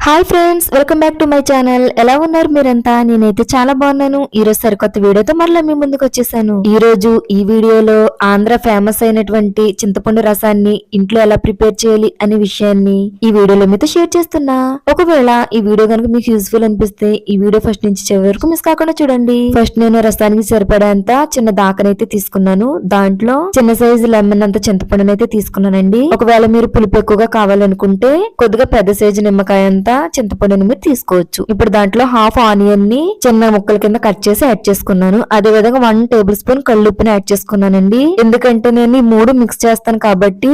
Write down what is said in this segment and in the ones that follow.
Hi friends, welcome back to my channel. ఎలా ఉన్నారు మీరంతా? నేనైతే చాలా బాగున్నాను. ఈ రోజు సరికొత్త వీడియోతో మరలా మీ ముందుకు వచ్చేసాను. ఈ రోజు ఈ వీడియోలో ఆంధ్ర ఫేమస్ అయినటువంటి చింతపండు రసాన్ని ఇంట్లో ఎలా ప్రిపేర్ చేయాలి అనే విషయాన్ని ఈ వీడియోలో మీతో షేర్ చేస్తున్నా. ఒకవేళ ఈ వీడియో కనుక మీకు యూస్ఫుల్ అనిపిస్తే ఈ వీడియో ఫస్ట్ నుంచి చివరి వరకు మిస్ కాకుండా చూడండి. ఫస్ట్ నేను రసానికి సరిపడేంత చిన్న దాకనైతే తీసుకున్నాను. దాంట్లో చిన్న సైజు లెమన్ అంత చింతపండునైతే తీసుకున్నానండి. ఒకవేళ మీరు పులుపు ఎక్కువగా కావాలనుకుంటే కొద్దిగా పెద్ద సైజు నిమ్మకాయ అంతా చింతపండుని మీరు తీసుకోవచ్చు. ఇప్పుడు దాంట్లో హాఫ్ ఆనియన్ ని చిన్న ముక్కల కింద కట్ చేసి యాడ్ చేసుకున్నాను. అదే విధంగా 1 టేబుల్ స్పూన్ కళ్ళుప్పుని యాడ్ చేసుకున్నానండి. ఎందుకంటే నేను ఈ 3 మిక్స్ చేస్తాను కాబట్టి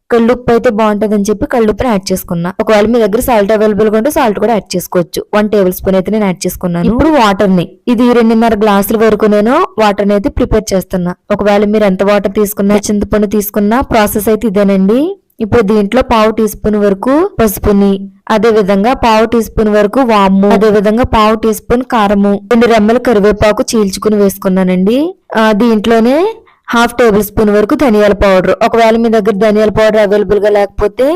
కళ్ళుప్పు అయితే బాగుంటది అని చెప్పి కళ్ళుప్పుని యాడ్ చేసుకున్నా. ఒకవేళ మీ దగ్గర సాల్ట్ అవైలబుల్ గా ఉంటే సాల్ట్ కూడా యాడ్ చేసుకోవచ్చు. 1 టేబుల్ స్పూన్ అయితే నేను యాడ్ చేసుకున్నాను. ఇప్పుడు వాటర్ ని ఇది 2.5 గ్లాసుల వరకు నేను వాటర్ ని అయితే ప్రిపేర్ చేస్తున్నా. ఒకవేళ మీరు ఎంత వాటర్ తీసుకున్నా చింతపండు తీసుకున్నా ప్రాసెస్ అయితే ఇదేనండి. ఇప్పుడు దీంట్లో 1/2 టీ స్పూన్ వరకు పసుపుని, అదే విధంగా 1/2 టీ స్పూన్ వరకు వాము, అదే విధంగా 1/2 టీ స్పూన్ కారము, 2 రెమ్మల కరివేపాకు చీల్చుకుని వేసుకున్నానండి. దీంట్లోనే 1/2 టేబుల్ స్పూన్ వరకు ధనియాల పౌడర్. ఒకవేళ మీ దగ్గర ధనియాల పౌడర్ అవైలబుల్ గా లేకపోతే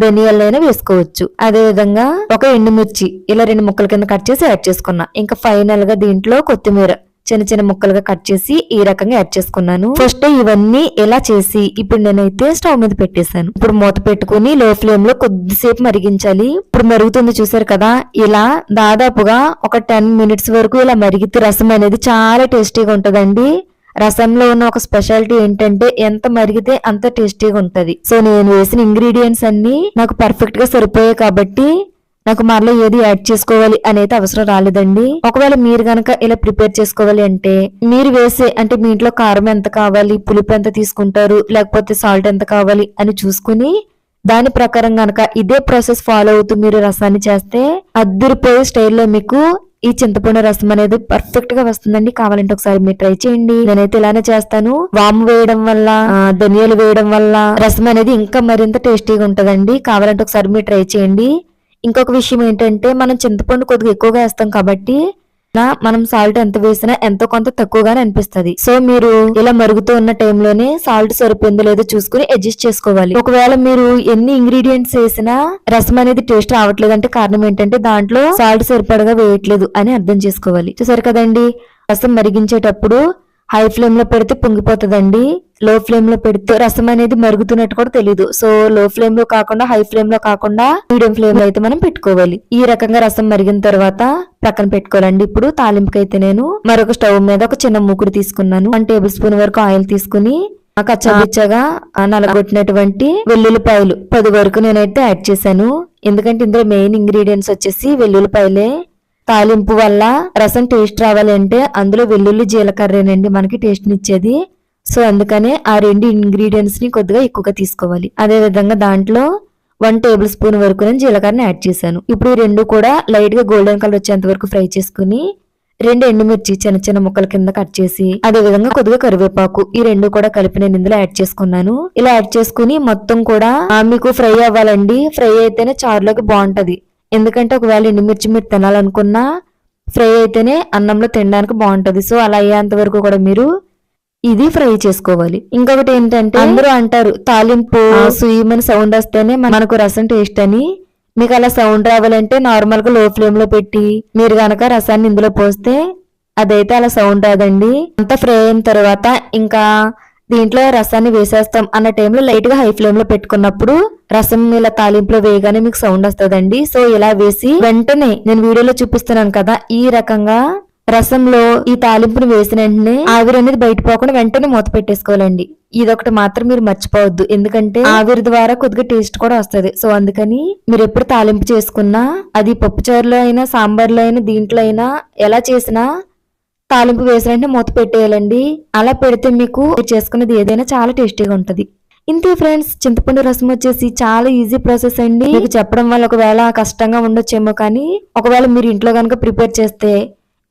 ధనియాలైనా వేసుకోవచ్చు. అదే విధంగా ఒక ఎండుమిర్చి ఇలా 2 ముక్కల కింద కట్ చేసి యాడ్ చేసుకున్నా. ఇంకా ఫైనల్ గా దీంట్లో కొత్తిమీర చిన్న చిన్న ముక్కలుగా కట్ చేసి ఈ రకంగా యాడ్ చేసుకున్నాను. ఫస్ట్ ఇవన్నీ ఇలా చేసి ఇప్పుడు నేనైతే స్టవ్ మీద పెట్టేశాను. ఇప్పుడు మూత పెట్టుకుని లో ఫ్లేమ్ లో కొద్దిసేపు మరిగించాలి. ఇప్పుడు మరుగుతుంది చూసారు కదా, ఇలా దాదాపుగా ఒక 10 మినిట్స్ వరకు ఇలా మరిగితే రసం అనేది చాలా టేస్టీగా ఉంటదండి. రసంలో ఉన్న ఒక స్పెషాలిటీ ఏంటంటే ఎంత మరిగితే అంత టేస్టీగా ఉంటది. సో నేను వేసిన ఇంగ్రీడియంట్స్ అన్ని నాకు పర్ఫెక్ట్ గా సరిపోయాయి కాబట్టి నాకు మరలా ఏది యాడ్ చేసుకోవాలి అనేది అవసరం రాలేదండి. ఒకవేళ మీరు గనక ఇలా ప్రిపేర్ చేసుకోవాలి అంటే మీరు వేసే అంటే మీ ఇంట్లో కారం ఎంత కావాలి, పులుపు ఎంత తీసుకుంటారు, లేకపోతే సాల్ట్ ఎంత కావాలి అని చూసుకుని దాని ప్రకారం గనక ఇదే ప్రాసెస్ ఫాలో అవుతూ మీరు రసాన్ని చేస్తే అద్దరిపోయే స్టైల్లో మీకు ఈ చింతపండు రసం అనేది పర్ఫెక్ట్ గా వస్తుందండి. కావాలంటే ఒకసారి మీరు ట్రై చేయండి. నేనైతే ఇలానే చేస్తాను. వాము వేయడం వల్ల, ధనియాలు వేయడం వల్ల రసం అనేది ఇంకా మరింత టేస్టీగా ఉంటదండి. కావాలంటే ఒకసారి మీరు ట్రై చేయండి. ఇంకొక విషయం ఏంటంటే మనం చింతపండు కొద్దిగా ఎక్కువగా వేస్తాం కాబట్టి మనం సాల్ట్ ఎంత వేసినా ఎంతో కొంత తక్కువగానే అనిపిస్తుంది. సో మీరు ఇలా మరుగుతూ ఉన్న టైంలోనే సాల్ట్ సరిపోయిందో లేదో చూసుకుని అడ్జస్ట్ చేసుకోవాలి. ఒకవేళ మీరు ఎన్ని ఇంగ్రీడియంట్స్ వేసినా రసం అనేది టేస్ట్ రావట్లేదు అంటే కారణం ఏంటంటే దాంట్లో సాల్ట్ సరిపడగా వేయట్లేదు అని అర్థం చేసుకోవాలి. చూసారు కదండి, రసం మరిగించేటప్పుడు హై ఫ్లేమ్ లో పెడితే పొంగిపోతుందండి. లో ఫ్లేమ్ లో పెడితే రసం అనేది మరుగుతున్నట్టు కూడా తెలియదు. సో లో ఫ్లేమ్ లో కాకుండా హై ఫ్లేమ్ లో కాకుండా మీడియం ఫ్లేమ్ లో అయితే మనం పెట్టుకోవాలి. ఈ రకంగా రసం మరిగిన తర్వాత పక్కన పెట్టుకోవాలండి. ఇప్పుడు తాలింపుకైతే నేను మరొక స్టవ్ మీద ఒక చిన్న మూకుడు తీసుకున్నాను. 1 టేబుల్ స్పూన్ వరకు ఆయిల్ తీసుకుని కచ్చబిచ్చగా నలగొట్టినటువంటి వెల్లుల్లిపాయలు 10 వరకు నేనైతే యాడ్ చేశాను. ఎందుకంటే ఇందులో మెయిన్ ఇంగ్రీడియంట్స్ వచ్చేసి వెల్లుల్లిపాయలే. తాలింపు వల్ల రసం టేస్ట్ రావాలి అంటే అందులో వెల్లుల్లి జీలకర్రేనండి మనకి టేస్ట్ నిచ్చేది. సో అందుకనే ఆ 2 ఇంగ్రీడియంట్స్ ని కొద్దిగా ఎక్కువగా తీసుకోవాలి. అదే విధంగా దాంట్లో 1 టేబుల్ స్పూన్ వరకు నేను జీలకర్రని యాడ్ చేశాను. ఇప్పుడు ఈ 2 కూడా లైట్ గా గోల్డెన్ కలర్ వచ్చేంత వరకు ఫ్రై చేసుకుని 2 ఎండుమిర్చి చిన్న చిన్న ముక్కల కింద కట్ చేసి అదే విధంగా కొద్దిగా కరివేపాకు ఈ 2 కూడా కలిపి నేను ఇందులో యాడ్ చేసుకున్నాను. ఇలా యాడ్ చేసుకుని మొత్తం కూడా మీకు ఫ్రై అవ్వాలండి. ఫ్రై అయితేనే చారులోకి బాగుంటది. ఎందుకంటే ఒకవేళ ఎండుమిర్చి మీరు తినాలనుకున్నా ఫ్రై అయితేనే అన్నంలో తినడానికి బాగుంటది. సో అలా అయ్యేంత వరకు కూడా మీరు ఇది ఫ్రై చేసుకోవాలి. ఇంకొకటి ఏంటంటే అందరూ అంటారు తాలింపు సుయ్యమని సౌండ్ వస్తేనే మనకు రసం టేస్ట్ అని. మీకు అలా సౌండ్ రావాలంటే నార్మల్ గా లో ఫ్లేమ్ లో పెట్టి మీరు గనక రసాన్ని ఇందులో పోస్తే అదైతే అలా సౌండ్ రాదండి. అంతా ఫ్రై అయిన తర్వాత ఇంకా దీంట్లో రసాన్ని వేసేస్తాం అన్న టైంలో లైట్ గా హై ఫ్లేమ్ లో పెట్టుకున్నప్పుడు రసం ఇలా తాలింపులో వేయగానే మీకు సౌండ్ వస్తుందండి. సో ఇలా వేసి వెంటనే నేను వీడియోలో చూపిస్తున్నాను కదా ఈ రకంగా రసంలో ఈ తాలింపును వేసిన వెంటనే ఆవిరి అనేది బయట పోకుండా వెంటనే మూత పెట్టేసుకోవాలండి. ఇదొకటి మాత్రం మీరు మర్చిపోవద్దు. ఎందుకంటే ఆవిరి ద్వారా కొద్దిగా టేస్ట్ కూడా వస్తుంది. సో అందుకని మీరు ఎప్పుడు తాలింపు చేసుకున్నా అది పప్పుచారులో అయినా సాంబార్లో అయినా దీంట్లో అయినా ఎలా చేసినా తాలింపు వేసిన వెంటనే మూత పెట్టేయాలండి. అలా పెడితే మీకు చేసుకున్నది ఏదైనా చాలా టేస్టీగా ఉంటది. ఇంతే ఫ్రెండ్స్, చింతపండు రసం వచ్చేసి చాలా ఈజీ ప్రాసెస్ అండి. మీకు చెప్పడం వల్ల ఒకవేళ కష్టంగా ఉండొచ్చేమో కానీ ఒకవేళ మీరు ఇంట్లో కనుక ప్రిపేర్ చేస్తే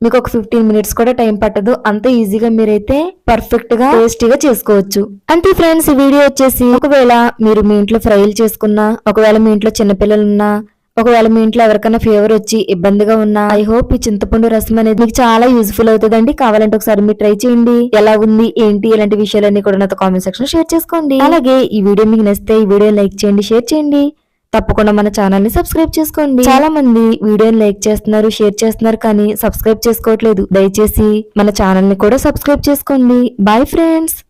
మీకు ఒక 15 మినిట్స్ కూడా టైం పట్టదు. అంత ఈజీగా మీరైతే పర్ఫెక్ట్ గా టేస్టీగా చేసుకోవచ్చు. అంతే ఫ్రెండ్స్, ఈ వీడియో వచ్చేసి ఒకవేళ మీరు మీ ఇంట్లో ఫ్రైలు చేసుకున్నా, ఒకవేళ మీ ఇంట్లో చిన్నపిల్లలు ఉన్నా, ఒకవేళ మీ ఇంట్లో ఎవరికైనా ఫీవర్ వచ్చి ఇబ్బందిగా ఉన్నా ఐ హోప్ ఈ చింతపండు రసం అనేది మీకు చాలా యూజ్ఫుల్ అవుతుందండి. కావాలంటే ఒకసారి మీరు ట్రై చేయండి. ఎలా ఉంది ఏంటి ఇలాంటి విషయాలన్నీ కూడా నాతో కామెంట్ సెక్షన్ షేర్ చేసుకోండి. అలాగే ఈ వీడియో మీకు నచ్చితే ఈ వీడియో లైక్ చేయండి, షేర్ చేయండి. తప్పకుండా మన ఛానల్ ని సబ్స్క్రైబ్ చేసుకోండి. చాలా మంది వీడియోని లైక్ చేస్తున్నారు, షేర్ చేస్తున్నారు, కానీ సబ్స్క్రైబ్ చేసుకోవట్లేదు. దయచేసి మన ఛానల్ ని కూడా సబ్స్క్రైబ్ చేసుకోండి. Bye friends.